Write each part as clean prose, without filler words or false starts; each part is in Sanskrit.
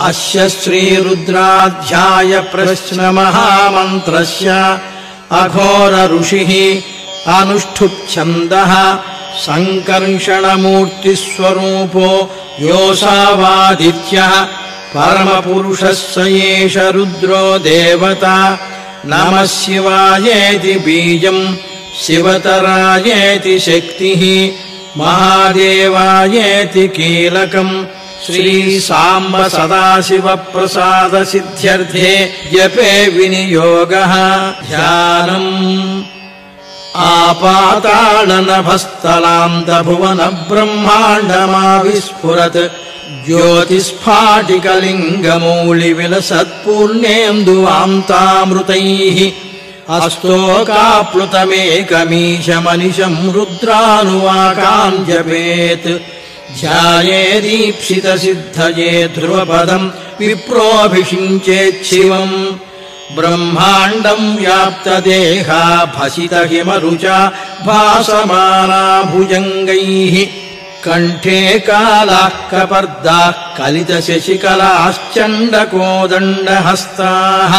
अस्य श्रीरुद्राध्याय प्रश्नमहामन्त्रस्य अघोर ऋषिः अनुष्ठुप्छन्दः सङ्कर्षणमूर्तिस्वरूपो योऽसावादित्यः परमपुरुषः स एष रुद्रो देवता। नमः शिवायेति बीजम् शिवतरायेति शक्तिः महादेवायेति कीलकम् श्रीसाम्ब सदाशिवप्रसाद सिद्ध्यर्थे जपे विनियोगः। ध्यानम् आपातालनभस्थलान्तभुवन ब्रह्माण्डमाविस्फुरत् ज्योतिस्फाटिकलिङ्गमौलिविलसत्पूर्णेन्दुवान्तामृतैः अस्तोकाप्लुतमेकमीशमनिशम् रुद्रानुवाकान् जपेत्। ध्यायेदीप्सितसिद्धये ध्रुवपदम् विप्रोऽभिषिञ्चेच्छिवम् ब्रह्माण्डम् व्याप्तदेहा भसितहिमरुचा भासमाना भुजङ्गैः कण्ठे कालाः कपर्दाः कलितशशिकलाश्चण्डकोदण्डहस्ताः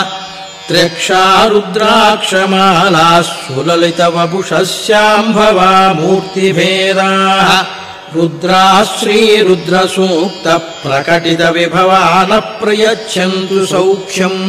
त्र्यक्षा रुद्राक्षमालाः सुललितवपुषः शाम्भवा मूर्तिभेदाः रुद्राः श्रीरुद्रसूक्तप्रकटितविभवा न प्रयच्छन्तु सौख्यम्।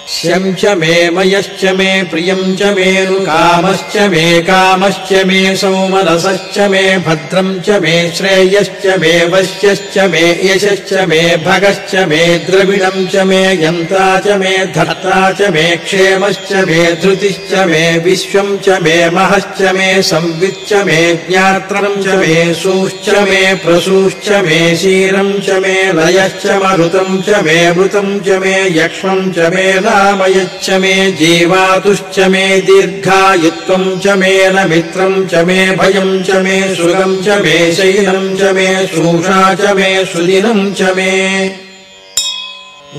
शं च मे मयश्च मे प्रियम् च मेऽनुकामश्च मे कामश्च मे सौमनसश्च मे भद्रम् च मे श्रेयश्च मे वश्यश्च मे यशश्च मे भगश्च मे द्रविणम् च मे यन्ता च मे धर्ता च मे क्षेमश्च मे धृतिश्च मे विश्वम् च मे महश्च मे संविच्च मे ज्ञात्रम् च मे सूश्च मे प्रसूश्च मे शीरम् च मे लयश्च मरुतम् च मे मृतम् च मे यक्ष्मम् च मे नामयच्च मे जीवातुश्च मे दीर्घायुत्वम् च मे नमित्रम् च मे भयम् च मे सुगम् च मे शैलम् च मे सूषा च मे सुदिनम् च मे।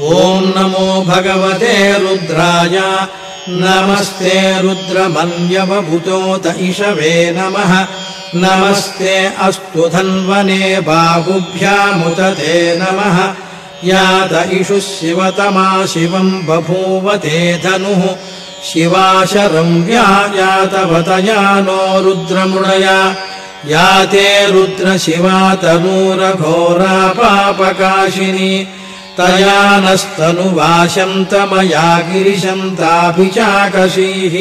ॐ नमो भगवते रुद्राय नमस्ते रुद्रमन्यवभूतोत इषवे नमः नमस्ते अस्तु धन्वने बाहुभ्यामुत ते नमः यात इषुः शिवतमा शिवम् बभूवते धनुः शिवाशरम् व्यायातवतया नो रुद्रमुणया याते रुद्रशिवा तनूरघोरा पापकाशिनी तया नस्तनुवाशन्तमया गिरिशन्ताभिचाकशीः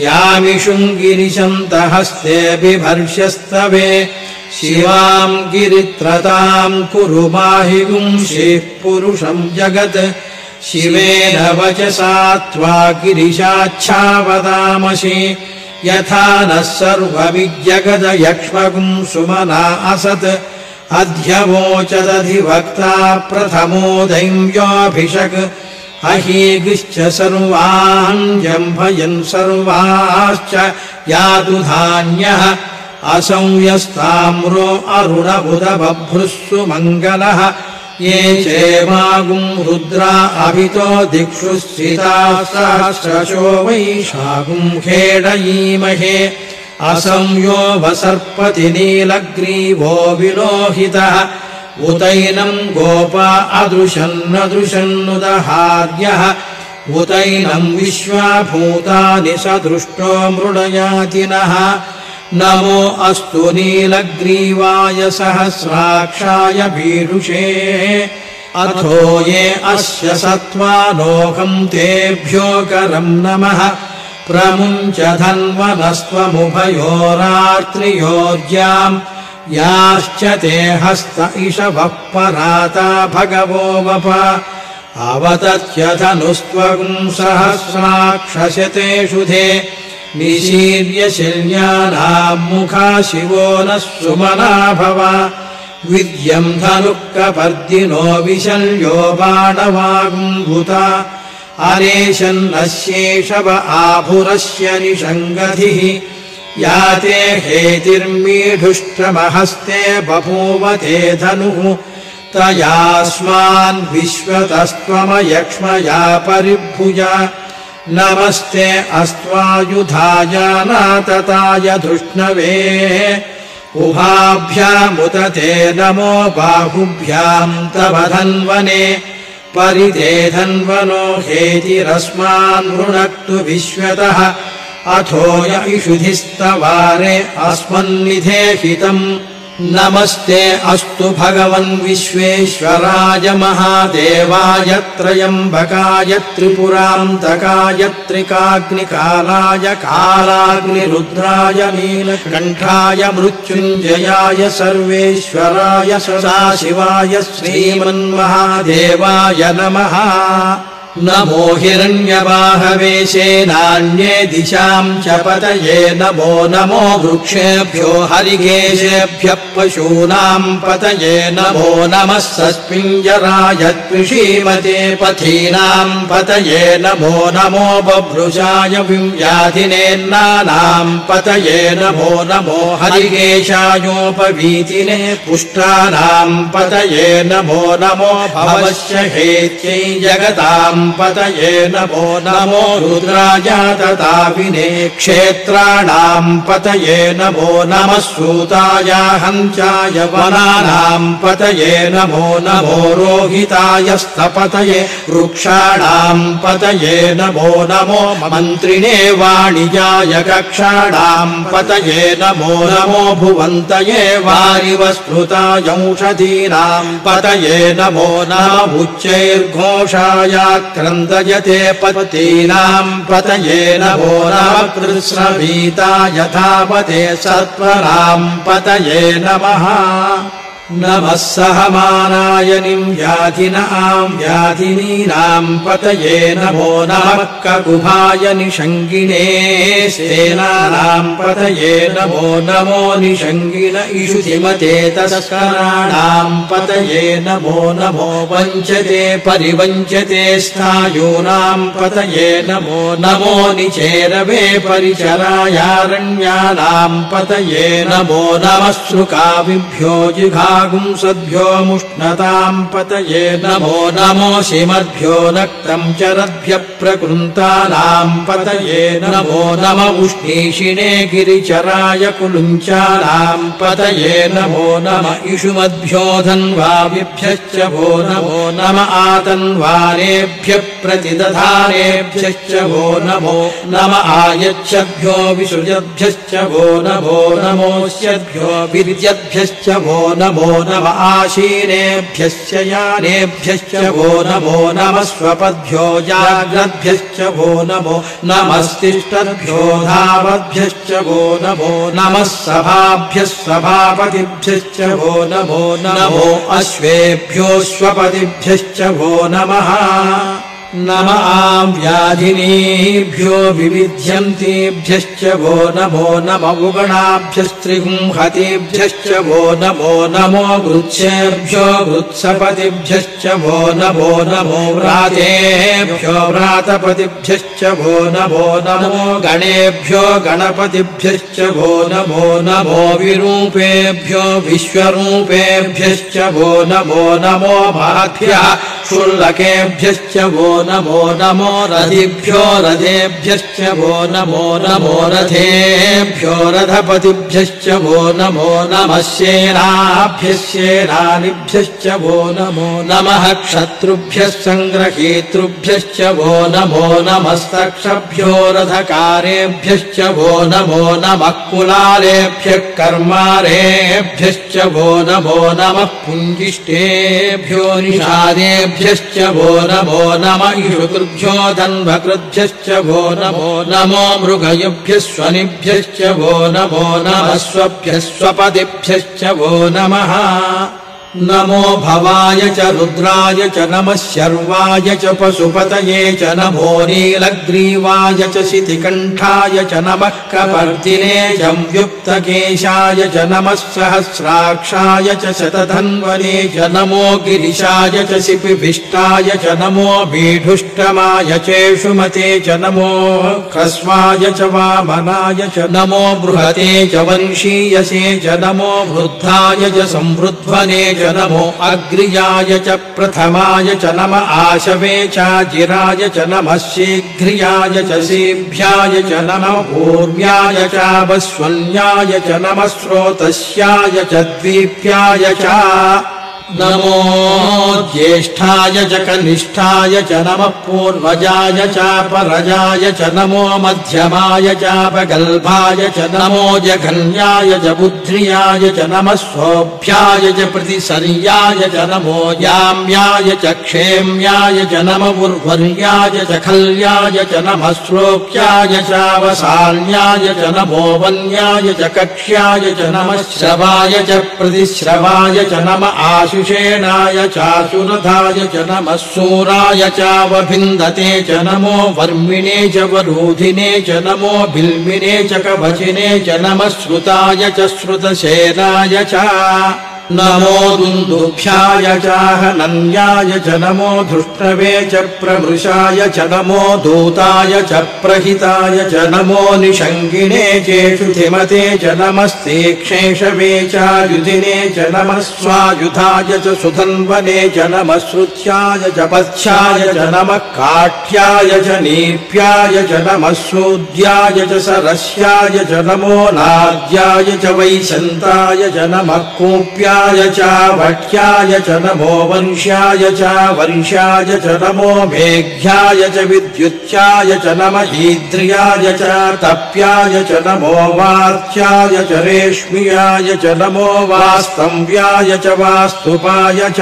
यामिषुम् गिरिशन्तहस्ते बिभर्ष्यस्तवे शिवाम् गिरित्रताम् कुरु माहि गुंशीः पुरुषम् जगत् शिवेन वचसा त्वा गिरिशाच्छावदामसि यथा नः सर्वविजगदयक्ष्मगुं सुमना असत् अध्यवोचदधिवक्ता प्रथमो दैव्योऽभिषक् अहीगिश्च सर्वान् जम्भयन् सर्वाश्च यातु धान्यः असंयस्ताम्रो अरुणबुध बभ्रुस्सु मङ्गलः ये चेमागुम् रुद्रा अभितो दिक्षु स्थिताः सहस्रशो वैशागुम् खेडयीमहे असंयो वसर्पति नीलग्रीवो विलोहितः उतैनम् गोपा अदृशन्नदृशन्नुदहार्यः उतैनम् विश्वाभूतानि सदृष्टो मृडयातिनः नमो अस्तु नीलग्रीवाय सहस्राक्षाय भीरुषे अथो ये अस्य सत्त्वानोऽहम् तेभ्यो करम् नमः प्रमुञ्च धन्वनस्त्वमुभयोरार्त्रियोर्ज्याम् याश्च ते हस्त इषवः पराता भगवो वप अवतत्यधनुस्त्वम् सहस्राक्षशतेषु धे निशीर्य शिल्यानाम् मुखा शिवो नः सुमना भव विद्यम् धनुः कपर्दिनो विशल्यो बाणवागुम्भुता अनेशन्नस्येषव आभुरस्य निषङ्गधिः याते हेतिर्मीढुष्टमहस्ते बभूवते धनुः तयास्मान् विश्वतस्त्वमयक्ष्मया परिभुजा नमस्ते अस्त्वायुधाय नातताय धृष्णवे उभाभ्यामुत ते नमो बाहुभ्याम् तव धन्वने परिते धन्वनो हेतिरस्मान् वृणक्तु विश्वतः अथो य इषुधिस्तवारे अस्मन्निधेहितम् नमस्ते अस्तु भगवन् विश्वेश्वराय महादेवाय त्रयम्बकाय त्रिपुरान्तकाय त्रिकाग्निकालाय कालाग्निरुद्राय नीलकण्ठाय मृत्युञ्जयाय सर्वेश्वराय सदाशिवाय श्रीमन्महादेवाय नमः नमो हिरण्यवाहवे सेनान्ये दिशाम् च पतये नमो नमो वृक्षेभ्यो हरिकेशेभ्यः पशूनाम् पतये नमो नमः सस्पिञ्जराय त्रिषीमते पथीनाम् पतये नमो नमो बभ्रुषाय व्याधिनेन्नानाम् पतये नमो नमो हरिकेशायोपवीतिने पुष्टानाम् पतये नमो नमो भवस्य हेत्यै जगताम् पतये नमो नमो रुद्राय तताविने क्षेत्राणाम् पतये नमो नमः सूताय हंसाय वनानाम् पतये नमो नमो रोहिताय स्तपतये वृक्षाणाम् पतये नमो नमो मन्त्रिणे वाणिजाय कक्षाणाम् पतये नमो नमो भुवन्तये वारिवस्पृताय औषधीनाम् पतये नमो नमः उच्चैर्घोषाय क्रन्दयते पतीनाम् पतये नमो नमः कृत्स्नवीताय धावते सत्वराम् पतये नमः नमः सहमानाय व्याधिनाम् व्याधिनीनाम् पतये नमो नमः ककुभाय निषङ्गिणे सेनानाम् पतये नमो नमो निषङ्गिन इषुधिमते तस्कराणाम् पतये नमो नमो वञ्चते परिवञ्चते स्थायूनाम् पतये नमो नमो निचेरवे परिचरायारण्यानाम् पतये नमो नमः श्रुकाविभ्यो जिघा गुंसद्भ्यो मुष्णताम् पतये नमो नमो शिमद्भ्यो नक्तम् चरद्भ्यः प्रकृन्तानाम् पतये नमो नम उष्णीषिणे गिरिचराय कुलुञ्चानाम् पतये नमो नम इषुमद्भ्यो धन्वाविभ्यश्च वो नमो नम आतन्वानेभ्यः प्रतिदधानेभ्यश्च वो नमो नम आयच्छद्भ्यो विसृजद्भ्यश्च वो नमो नमोऽस्यद्भ्यो विर्यद्भ्यश्च वो नमो नम आशीनेभ्यश्च यानेभ्यश्च वो नमो नमः स्वपद्भ्यो जाग्रद्भ्यश्च वो नमो नमस्तिष्ठद्भ्यो धावद्भ्यश्च वो नमो नमः सभाभ्यः सभापतिभ्यश्च वो नमो नमो अश्वेभ्यो स्वपतिभ्यश्च वो नमः नम व्याधिनीभ्यो विविध्यन्तेभ्यश्च वो नमो नम उगणाभ्यस्त्रिगुंहतेभ्यश्च वो नमो नमो वृत्सेभ्यो वृत्सपतिभ्यश्च वो नमो नमो व्रातेभ्यो व्रातपतिभ्यश्च वो नमो नमो गणेभ्यो गणपतिभ्यश्च वो नमो नमो विरूपेभ्यो विश्वरूपेभ्यश्च वो नमो नमो महद्भ्यः क्षुल्लकेभ्यश्च वो नमो नमो रथिभ्यो रथेभ्यश्च वो नमो नमो रथेभ्यो रथपतिभ्यश्च वो नमो नमः सेनाभ्यश्चेनानिभ्यश्च वो नमो नमः क्षत्रुभ्यः सङ्ग्रहीतृभ्यश्च वो नमो नमस्तक्षभ्यो रथकारेभ्यश्च वो नमो नमः कुलालेभ्यः कर्मारेभ्यश्च वो नमो नमः पुञ्जिष्टेभ्यो निषादेभ्यश्च वो नमो नमः इषुकृभ्यो धन्वकृभ्यश्च वो नमो नमो मृगयुभ्यः स्वनिभ्यश्च वो नमो नमः स्वभ्यः स्वपतिभ्यश्च वो नमः नमो भवाय च रुद्राय च नमः शर्वाय च पशुपतये च नमो नीलग्रीवाय च शितिकण्ठाय च नमः कपर्दिने च व्युक्तकेशाय च नमः सहस्राक्षाय च शतधन्वने च नमो गिरिशाय च शिपिभिष्टाय च नमो बीढुष्टमाय चेषुमते च नमो ह्रस्वाय च वामनाय च नमो बृहते च वंशीयसे च नमो वृद्धाय च संवृध्वने च नमो अग्र्याय च प्रथमाय च नम आशवे चाजिराय च नमः शीघ्र्याय च शीभ्याय च नमः पूर्व्याय चावस्वन्याय च नमः स्रोतस्याय च द्वीप्याय च नमो ज्येष्ठाय च कनिष्ठाय च नमः पूर्वजाय चापरजाय च नमो मध्यमाय चापगल्भाय च नमो जघन्याय च बुद्ध्याय च नमः सोऽभ्याय च प्रतिसर्याय च नमो याम्याय च क्षेम्याय च नमः उर्वर्याय च खल्याय च नमः श्लोक्याय चावसान्याय च नमो वन्याय च कक्ष्याय च नमः श्रवाय च प्रतिश्रवाय च नमः आशुषेणाय चासुरथाय च नमः सूराय चावभिन्दते च नमो वर्मिणे च वरूधिने च नमो बिल्मिने च कवचिने च नमः श्रुताय च श्रुतसेनाय च नमो दुन्दुभ्याय चाहनन्याय च नमो धृष्टवे च प्रमृषाय च नमो दूताय च प्रहिताय च नमो निषङ्गिणे चेषुधिमते च नमस्तीक्षेषवे चायुधिने च नमः स्वायुधाय च सुधन्वने च नमः श्रुत्याय च पथ्याय च नमः काठ्याय च नीप्याय च नमः सूद्याय च सरस्याय च नमो नाद्याय च वैशन्ताय च नमः कूप्याय च वट्याय च नमो वंश्याय च वर्षाय च नमो मेघ्याय च विद्युत्याय च नमः ईद्र्याय च तप्याय च नमो वार्त्याय च रेश्म्याय च नमो वास्तव्याय च वास्तुपाय च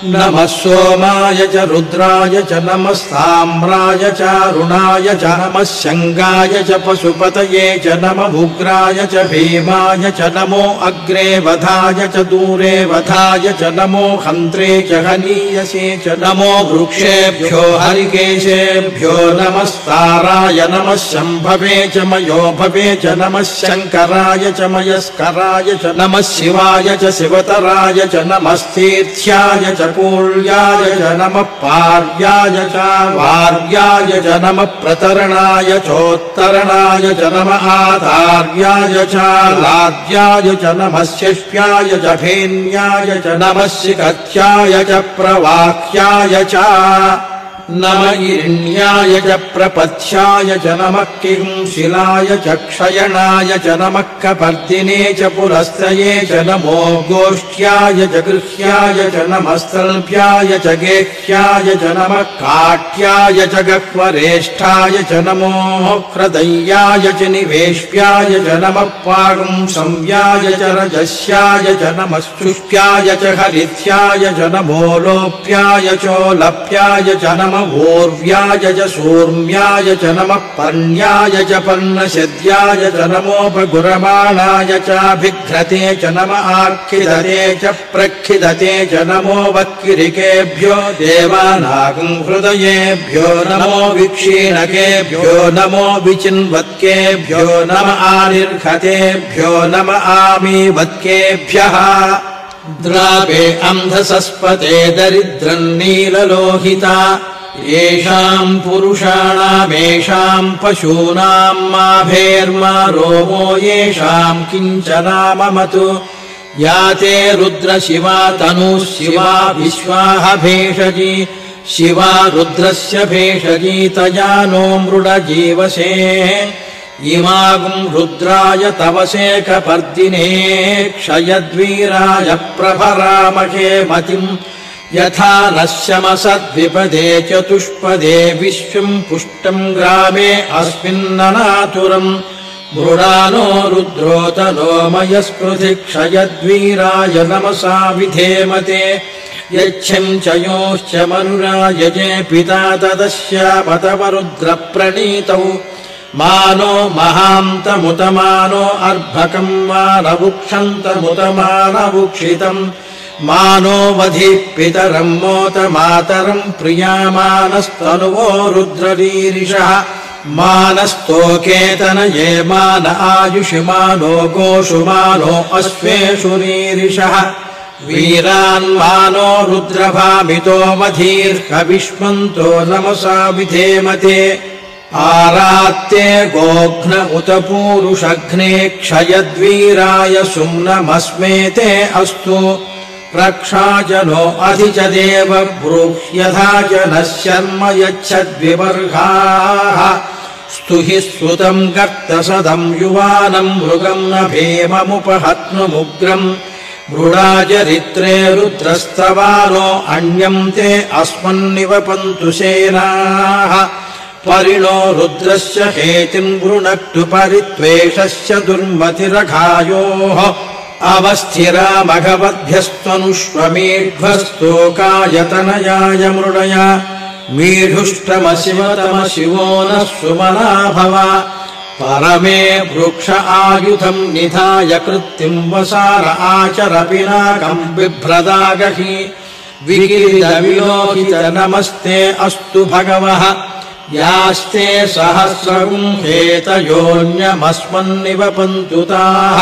नमः सोमाय च रुद्राय च नमस्ताम्राय च अरुणाय च नमः शङ्गाय च पशुपतये च नमः उग्राय च भीमाय च नमो अग्रे वधाय च दूरे वधाय च नमो हन्त्रे च हनीयसे च नमो वृक्षेभ्यो हरिकेशेभ्यो नमस्ताराय नमः शम्भवे च मयोभवे च नमः शङ्कराय च मयस्कराय च नमः शिवाय च शिवतराय च नमस्तीर्थ्याय च पूर्याय च नमः पार्याय च वार्याय च नमः प्रतरणाय चोत्तरणाय च नमः आधार्याय च लाद्याय च नमः शिष्याय च भेन्याय च नमः शिखत्याय च प्रवाह्याय च नमः इरण्याय च प्रपथ्याय च नमः किंशिलाय च क्षयणाय च नमः कपर्दिने च पुरस्तये च नमो गोष्ठ्याय च गृह्याय च नमः स्तल्भ्याय च गेह्याय च नमः काठ्याय च गह्वरेष्ठाय च नमो ह्रदय्याय च निवेश्याय च नमः पागुंसंव्याय च रजस्याय च नमः शुष्प्याय च हरिथ्याय च नमो लोप्याय चोलप्याय च नमः ऊर्व्याय च सूर्म्याय च नमः पर्ण्याय च पर्णशद्याय च नमोपगुरमाणाय चाभिघ्रते च नमः आर्खिदते च प्रखिदते च नमो वक्किरिकेभ्यो देवानागं हृदयेभ्यो नमो विक्षीणकेभ्यो नमो विचिन्वत्केभ्यो नमः आनिर्घतेभ्यो नमः आमीवत्केभ्यः द्रावे अन्धसस्पते दरिद्रं नीललोहिता येषाम् पुरुषाणामेषाम् पशूनाम् माभेर्मा रोमो येषाम् किञ्चनाममतु या ते रुद्रशिवा तनुः शिवा विश्वाह भेषजी शिवा रुद्रस्य भेषजी तया नो मृडजीवसे इमागुम् रुद्राय तवसे कपर्दिने क्षयद्वीराय प्रभरामहे मतिम् यथा नश्यमसद्विपदे चतुष्पदे विश्वम् पुष्टम् ग्रामे अस्मिन्ननातुरम् मृडानो रुद्रोतनो मयस्पृथि क्षयद्वीराय नमसा विधेमते यच्छम् च योश्च मनुरायजे पिता तदस्यापतवरुद्रप्रणीतौ मानो महान्तमुतमानो अर्भकम् मानवुक्षन्तमुतमानवुक्षितम् मानो वधिः पितरम् मोत मातरम् प्रियामानस्तनुवो रुद्ररीरिषः मानस्तोकेतनये मान आयुषिमानो गोषुमानो अश्वेषु रीरिषः वीरान्मानो रुद्रभामितो वधीर्हविष्मन्तो नमसा विधेमते आरात्ते गोघ्न उत पूरुषघ्ने क्षयद्वीराय सुम्नमस्मेते अस्तु रक्षाजनो अधि च देव ब्रूह्यथा जनः शर्म यच्छद्विवर्गाः स्तुहि श्रुतम् गर्तसदम् युवानम् मृगम् न भेममुपहत्नुमुग्रम् मृडाचरित्रे रुद्रस्तवानो अन्यम् ते अस्मन्निवपन्तु सेनाः परिणो रुद्रस्य हेतिम् वृणक्तु परित्वेषस्य दुर्मतिरघायोः अवस्थिरा मघवद्भ्यस्त्वनुष्वमेध्वस्तोकायतनयाय मृडया मीढुष्टमशिवतमशिवो नः सुमना भव परमे वृक्ष आयुधम् निधाय कृत्तिम् वसार आचर पिनाकम् बिभ्रदागहि विकिरितविलोकित नमस्ते अस्तु भगवः यास्ते सहस्रगुंहेतयोऽन्यमस्मन्निवपन्तु ताः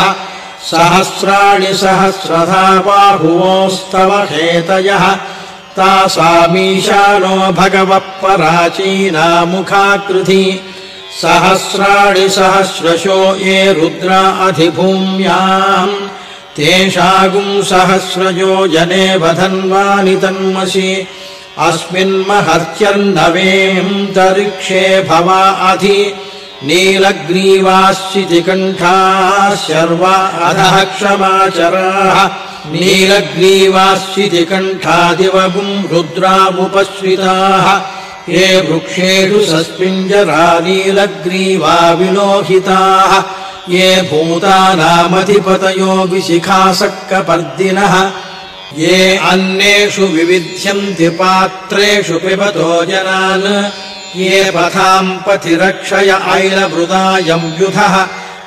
सहस्राणि सहस्रधा बाहुवोस्तव हेतयः तासामीशानो भगवः पराचीनामुखाकृति सहस्राणि सहस्रशो ये रुद्रा अधिभूम्याम् तेषागुम् सहस्रयो जने वधन्वानि तन्मसि अस्मिन्महत्यर्नवेऽन्तरिक्षे भवा अधि नीलग्रीवाश्चितिकण्ठाः शर्वा अधः क्षमाचराः नीलग्रीवाश्चितिकण्ठादिवगुम् रुद्रामुपश्रिताः ये वृक्षेषु सस्मिञ्जरा नीलग्रीवा विलोहिताः ये भूतानामधिपतयो विशिखासक्कपर्दिनः ये अन्नेषु विविध्यन्ति पात्रेषु पिबतो जनान् ये पथाम् पथिरक्षय ऐलवृदायम् युधः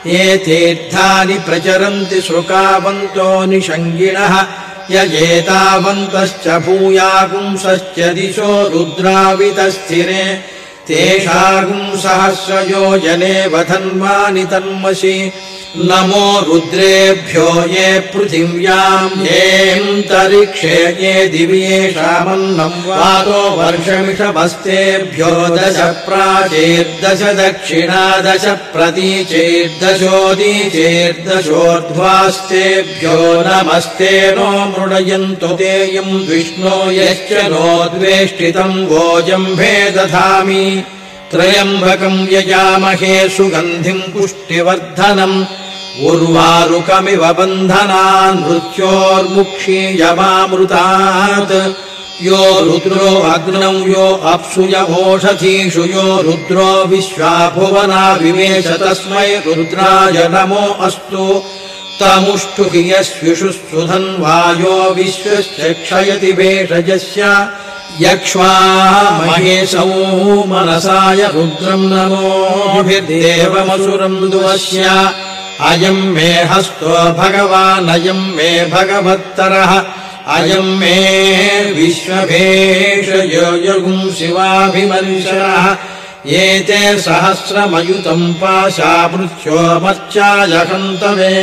ये तीर्थानि प्रचरन्ति श्रुकावन्तो निषङ्गिणः यजेतावन्तश्च भूयागुंसश्च दिशो रुद्रावितस्थिरे तेषागुम् सहस्रयो जने वधन्वानि तन्मसि नमो रुद्रेभ्यो ये पृथिव्याम् येऽन्तरिक्षे ये दिवि येषामन्नम् वातो वर्षमिषभस्तेभ्यो दश प्राचेर्दश दक्षिणा दश प्रतीचेर्दशोदीचेर्दशोर्ध्वास्तेभ्यो नमस्ते नो मृडयन्तु तेयम् विष्णो यश्च नो द्वेष्टितम् वोजम्भे दधामि त्रयम्बकम् यजामहे सुगन्धिम् पुष्टिवर्धनम् उर्वारुकमिव बन्धनान् मृत्योर्मुक्षीयमामृतात् यो रुद्रो अग्नौ यो अप्सुय ओषधीषु यो रुद्रो विश्वा भुवना विवेश तस्मै रुद्राय नमो अस्तु तमुष्टु हि यस्विषु सुधन्वायो विश्वस्य क्षयति भेषजस्य यक्ष्वा महेशौ मनसाय रुद्रम् नमोभिर्देवमसुरम् दुवस्य अयम् मे हस्तो भगवानयम् मे भगवत्तरः अयम् मे विश्वभेषयोऽयगुम् शिवाभिमर्शनः एते सहस्रमयुतम् पाशा मृत्योमर्चाय हन्तवे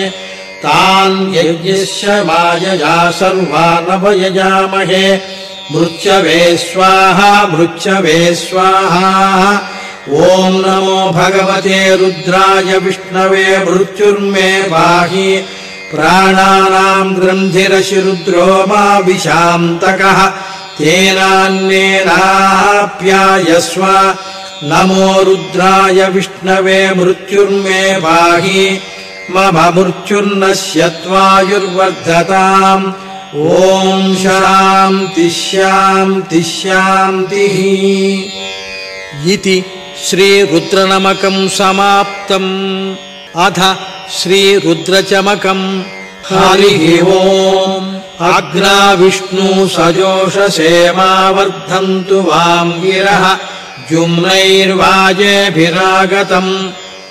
तान् यज्ञस्य मायया सर्वानवयजामहे मृत्यवे स्वाहा मृत्यवे स्वाहा ॐ नमो भगवते रुद्राय विष्णवे मृत्युर्मे पाहि प्राणानाम् ग्रन्थिरसि रुद्रो मा विशान्तकः तेनान्येनाप्यायस्व नमो रुद्राय विष्णवे मृत्युर्मे पाहि मम मृत्युर्नश्यत्वायुर्वर्धताम् ॐ शान्तिः शान्तिः शान्तिः इति श्रीरुद्रनमकम् समाप्तम् अथ श्रीरुद्रचमकम् हरिः ओम् अग्ना विष्णु सजोषसेमावर्धन्तु वाङ्गिरः जुम्नैर्वाजेभिरागतम्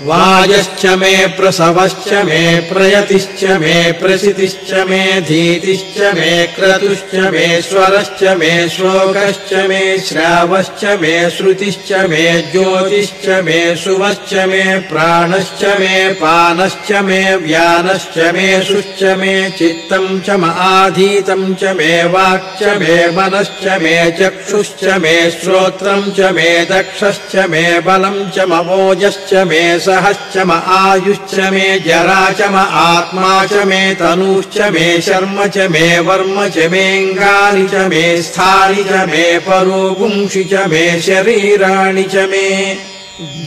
वाजश्च मे प्रसवश्च मे प्रयतिश्च मे प्रसितिश्च मे धीतिश्च मे क्रतुश्च मे स्वरश्च मे श्लोकश्च मे श्रावश्च मे श्रुतिश्च मे ज्योतिश्च मे सुवश्च मे प्राणश्च मे पानश्च मे व्यानश्च मे शुश्च मे चित्तम् च आधीतम् च मे वाक्च मे मनश्च मे चक्षुश्च मे श्रोत्रम् च मे दक्षश्च मे बलम् च मवोजश्च मे सहश्च म आयुश्च मे जरा च म आत्मा च मे तनुश्च मे शर्म च मे वर्म च मेऽङ्गानि च मे स्थानि च मे परोगुंषि च मे शरीराणि च मे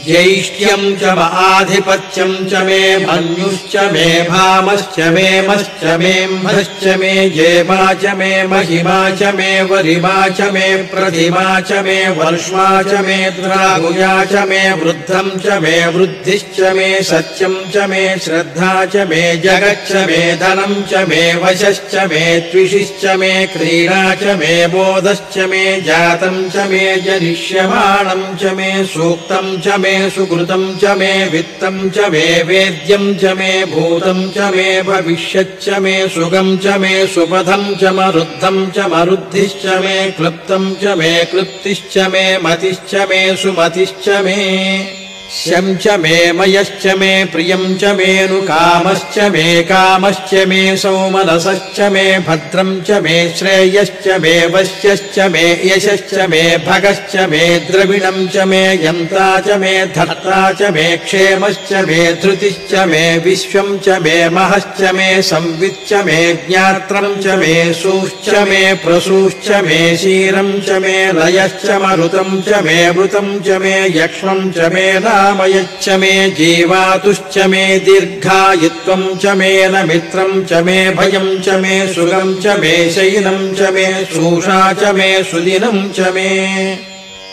ज्यैष्ठ्यम् च म आधिपत्यम् च मे मन्युश्च मे भामश्च मे मश्च मे म्भश्च मे जेमा च मे महिमा च मे वरिमा च मे प्रतिमा च मे वर्ष्मा च मे द्रागुया च मे वृद्धम् च मे वृद्धिश्च मे सत्यम् च मे श्रद्धा च मे जगच्च मे धनम् च मे वशश्च मे त्विषिश्च मे क्रीडा च मे बोधश्च मे जातम् च मे जनिष्यमाणम् च मे सूक्तम् च मे सुकृतम् च मे वित्तम् च मे वेद्यम् च मे भूतम् च मे भविष्यच्च मे सुगम् च मे सुपथम् च मरुद्धम् च मरुद्धिश्च मे क्लृप्तम् च मे क्लृप्तिश्च मे मतिश्च मे सुमतिश्च मे शम् च मे मयश्च मे प्रियम् च मेऽनुकामश्च मे कामश्च मे सौमनसश्च मे भद्रम् च मे श्रेयश्च मे वश्यश्च मे यशश्च मे भगश्च मे द्रविणम् च मे यन्ता च मे धर्ता च मे क्षेमश्च मे धृतिश्च मे विश्वम् च मे महश्च मे संविच्च मे ज्ञात्रम् च मे सूश्च मे प्रसूश्च मे शीरम् च मे लयश्च मरुतम् च मे मृतम् च मे यक्ष्मम् च मे मयच्च मे जीवातुश्च मे दीर्घायुत्वम् च मे न मित्रम् च मे भयम् च मे सुगम् च मे शयनम् च मे शूषा च मे सुदिनम् च मे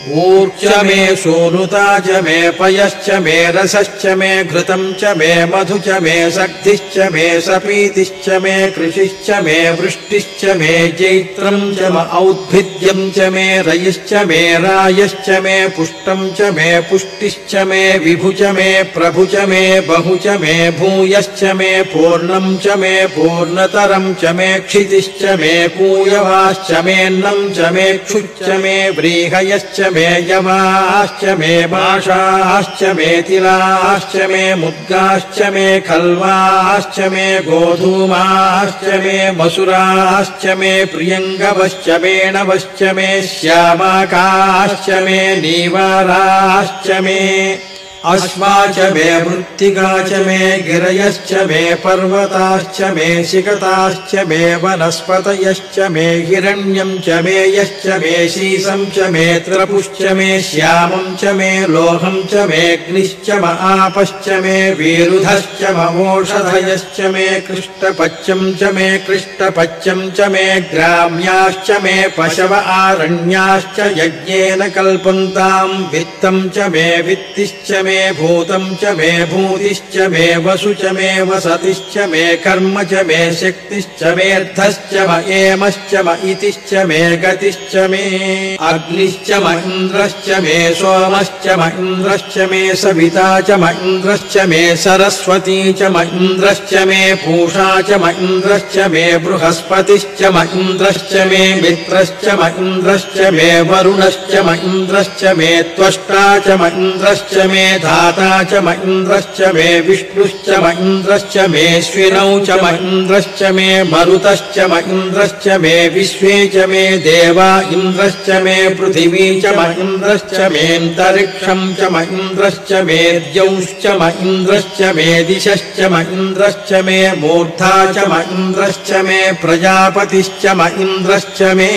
ऊर्च मे सोनुता च मे पयश्च मे रसश्च मे घृतम् च मे मधु च मे शक्तिश्च मे सपीतिश्च मे कृषिश्च मे वृष्टिश्च मे जैत्रम् च म औद्भिद्यम् च मे रयिश्च मे रायश्च मे पुष्टम् च मे पुष्टिश्च मे विभु च मे प्रभु च मे बहु च मे भूयश्च मे पूर्णम् च मे पूर्णतरम् च मे क्षितिश्च मे कूयवाश्च मेऽन्नम् च मे क्षुच्च मे व्रीहयश्च मे यवाश्च मे माषाश्च मे तिलाश्च मे मुद्गाश्च मे खल्वाश्च मे गोधूमाश्च मे मसुराश्च मे प्रियङ्गवश्च मेणवश्च मे श्यामाकाश्च मे नीवाराश्च मे अश्वा च मे मृत्तिका च मे गिरयश्च मे पर्वताश्च मे शिखताश्च मे वनस्पतयश्च मे हिरण्यम् च मे यश्च मे शीसम् च मे त्रपुश्च मे श्यामम् च मे लोहम् च मे अग्निश्च म आपश्च मे वीरुधश्च ममोषधयश्च मे कृष्टपच्यम् च मे कृष्टपच्यम् च मे ग्राम्याश्च मे पशव आरण्याश्च यज्ञेन कल्पन्ताम् वित्तम् च मे वित्तिश्च मे भूतम् च मे भूतिश्च मे वसु च मे वसतिश्च मे कर्म च मे शक्तिश्च मेऽर्थश्च म एमश्च म इतिश्च मे गतिश्च मे अग्निश्च म इन्द्रश्च मे सोमश्च म इन्द्रश्च मे सविता च म इन्द्रश्च मे सरस्वती च म इन्द्रश्च मे पूषा च म इन्द्रश्च मे बृहस्पतिश्च म इन्द्रश्च मे मित्रश्च म इन्द्रश्च मे वरुणश्च म इन्द्रश्च मे त्वष्टा च म इन्द्रश्च मे धाता च म इन्द्रश्च मे विष्णुश्च म इन्द्रश्च मे श्विनौ च म इन्द्रश्च मे मरुतश्च म इन्द्रश्च मे विश्वे च मे देवा इन्द्रश्च मे पृथिवी च म इन्द्रश्च मेऽन्तरिक्षम् च म इन्द्रश्च मे द्यौश्च म इन्द्रश्च मे दिशश्च म इन्द्रश्च मे मूर्धा च म इन्द्रश्च मे प्रजापतिश्च म इन्द्रश्च मे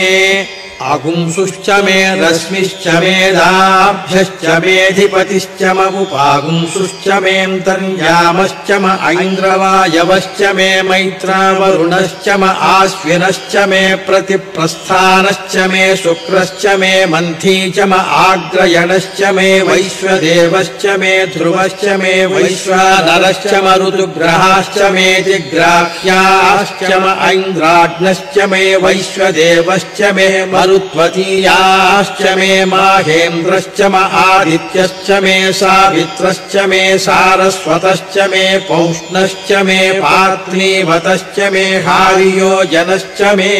आगुंसुश्च मे रश्मिश्च मेधाभ्यश्च मेऽधिपतिश्च म उपागुंसुश्च मेऽन्तर्यामश्च म ऐन्द्रवायवश्च मे मैत्रावरुणश्च म आश्विनश्च मे प्रतिप्रस्थानश्च मे शुक्रश्च मे मन्थी च म आग्रयणश्च मे वैश्वदेवश्च मे ध्रुवश्च मे वैश्वानरश्च म ऋतुग्रहाश्च मे जिग्राह्याश्च म ऐन्द्राग्नश्च मे वैश्वदेवश्च मे मरुत्वतीयाश्च मे माहेन्द्रश्च म आदित्यश्च मे सावित्रश्च मे सारस्वतश्च मे पौष्णश्च मे पार्थिवतश्च मे हार्योजनश्च मे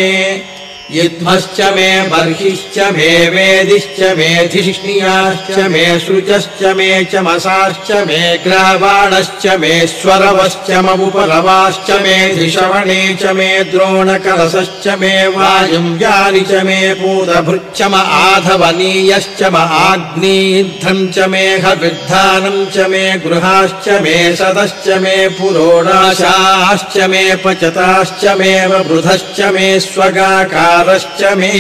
युध्मश्च मे बर्हिश्च मे वेदिश्च मे धिष्णियाश्च मे सृजश्च मे चमसाश्च मे ग्रावाणश्च मे स्वरवश्च ममुपलवाश्च मे धिषवणे च मे द्रोणकलशश्च मे वायुव्यानि च मे पूतभृच्च म आधवनीयश्च म आग्नीध्रम् च मे हविर्धानम् च मे गृहाश्च मे सदश्च मे पुरोडाशाश्च मे पचताश्च मे वृधश्च मे स्वगाकारश्च मे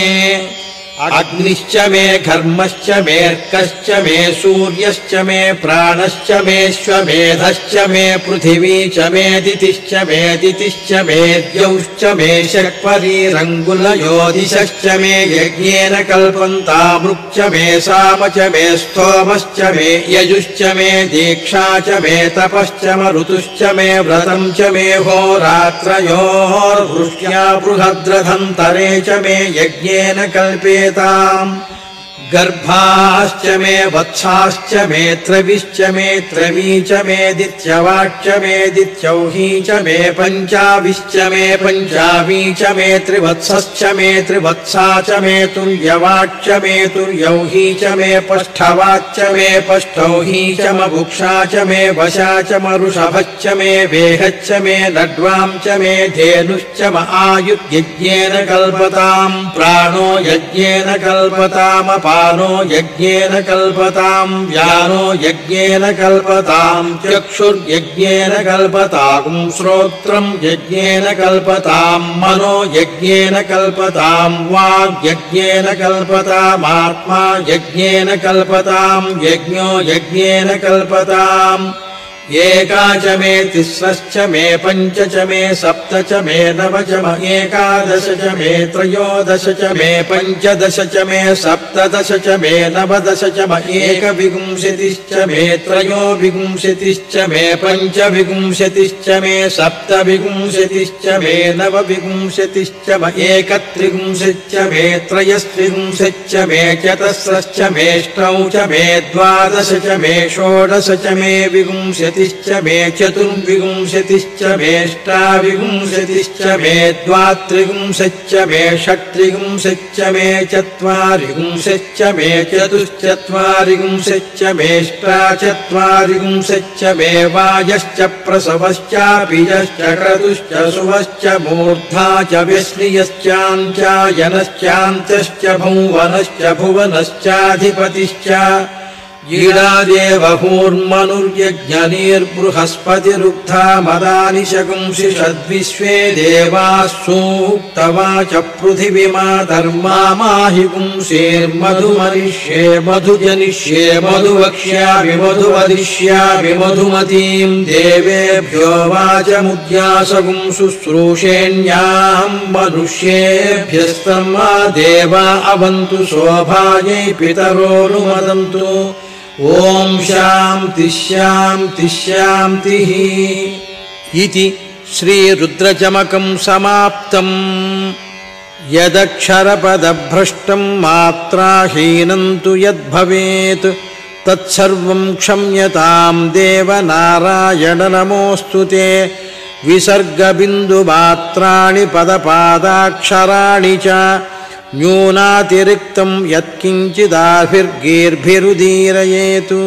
अग्निश्च मे घर्मश्च मेऽर्कश्च मे सूर्यश्च मे प्राणश्च मेऽश्वमेधश्च मे पृथिवी च मे दितिश्च मे द्यौश्च मे षट्परीरङ्गुलयोदिशश्च मे यज्ञेन कल्पन्तामृक् च मे साम च मे स्तोमश्च मे यजुश्च मे दीक्षा च मे तपश्च म ऋतुश्च मे व्रतम् च मे होरात्रयोर्वृष्ट्या बृहद्रथन्तरे च मे यज्ञेन कल्पेत गर्भाश्च मे वत्साश्च मे त्रविश्च मे त्रवी च मे दित्यवाच्च मे दित्यौही च मे पञ्चाविश्च मे पञ्चावी च मे त्रिवत्सश्च मे त्रिवत्सा च मे तुल्यवाच्च मे तुल्यौही च मे पष्ठवाच्च मे पष्ठौही च म बुक्षा च मे वशा च म ऋषभश्च मे वेहच्च मे लड्वाम् च मे धेनुश्च म आयुर्यज्ञेन कल्पताम् प्राणो यज्ञेन कल्पताम नो यज्ञेन कल्पताम् व्यानो यज्ञेन कल्पताम् चक्षुर्यज्ञेन कल्पताम् श्रोत्रम् यज्ञेन कल्पताम् मनो यज्ञेन कल्पताम् वाग्यज्ञेन कल्पतामात्मा यज्ञेन कल्पताम् यज्ञो यज्ञेन कल्पताम् एका च मे तिस्रश्च मे पञ्च च मे सप्त च मे नव च म एकादश च मे त्रयोदश च मे पञ्चदश च मे सप्तदश च मे नवदश च म एकविंशतिश्च मे त्रयोविंशतिश्च मे पञ्चविंशतिश्च मे सप्तविंशतिश्च मे नवविंशतिश्च म एकत्रिंशच्च मे त्रयस्त्रिंशच्च मे चतस्रश्च मेष्टौ च मे द्वादश च मे षोडश च मे विंशतिश्च मे चतुर्विंशतिश्च मेष्टाविंशतिश्च मे द्वात्रिंशच्च मे षट्त्रिंशच्च मे चत्वारिंशच्च मे चतुश्चत्वारिंशच्च मेष्टाचत्वारिंशच्च मे वायश्च प्रसवश्चापीजश्च क्रतुश्च सुवश्च मूर्धा च व्यश्नियश्चाञ्चायनश्चान्तश्च भुवनश्च भुवनश्चाधिपतिश्च ईडादेवहूर्मनुर्यज्ञनीर्बृहस्पतिरुक्था मदानि शकुंसि षद्विश्वे देवाः सूक्तवाच पृथिवीमा धर्मा माहि पुंसेर्मधुमनिष्ये मधुजनिष्ये मधुवक्ष्यामि मधुवदिष्यामि मधुमतीम् देवेभ्यो वाचमुद्यासगुं शुश्रूषेण्याम् मनुष्येभ्यस्तमा देवा अवन्तु शोभायै पितरोऽनुमदन्तु ओम शांति शांति शांतिः इति श्री रुद्रचमकं समाप्तम् यदक्षरपदभ्रष्टं मात्राहीनं तु यद्भवेत् तत्सर्वं क्षम्यतां देव नारायण नमोऽस्तु ते विसर्गबिन्दुमात्राणि पदपादाक्षराणि च न्यूनातिरिक्तं यत्किञ्चिदाभिर्गीर्भिरुदीरयेतु।